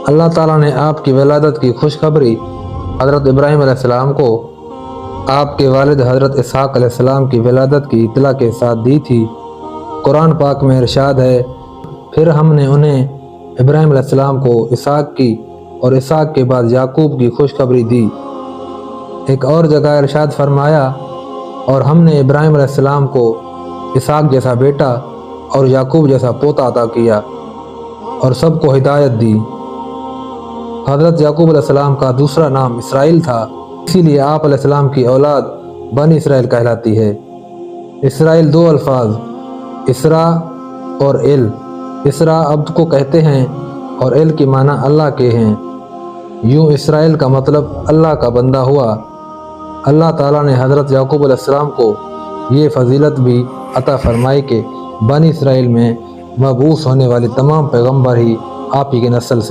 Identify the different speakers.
Speaker 1: اللہ تعالیٰ نے آپ کی ولادت کی خوشخبری حضرت ابراہیم علیہ السلام کو آپ کے والد حضرت اسحاق علیہ السلام کی ولادت کی اطلاع کے ساتھ دی تھی۔ قرآن پاک میں ارشاد ہے، پھر ہم نے انہیں ابراہیم علیہ السلام کو اسحاق کی اور اسحاق کے بعد یعقوب کی خوشخبری دی۔ ایک اور جگہ ارشاد فرمایا، اور ہم نے ابراہیم علیہ السلام کو اسحاق جیسا بیٹا اور یعقوب جیسا پوتا عطا کیا اور سب کو ہدایت دی۔ حضرت یعقوب علیہ السلام کا دوسرا نام اسرائیل تھا، اسی لیے آپ علیہ السلام کی اولاد بنی اسرائیل کہلاتی ہے۔ اسرائیل دو الفاظ اسرا اور ال، اسرا عبد کو کہتے ہیں اور ال کی معنی اللہ کے ہیں۔ یوں اسرائیل کا مطلب اللہ کا بندہ ہوا۔ اللہ تعالیٰ نے حضرت یعقوب علیہ السلام کو یہ فضیلت بھی عطا فرمائی کہ بنی اسرائیل میں مبعوث ہونے والے تمام پیغمبر ہی آپ ہی کی نسل سے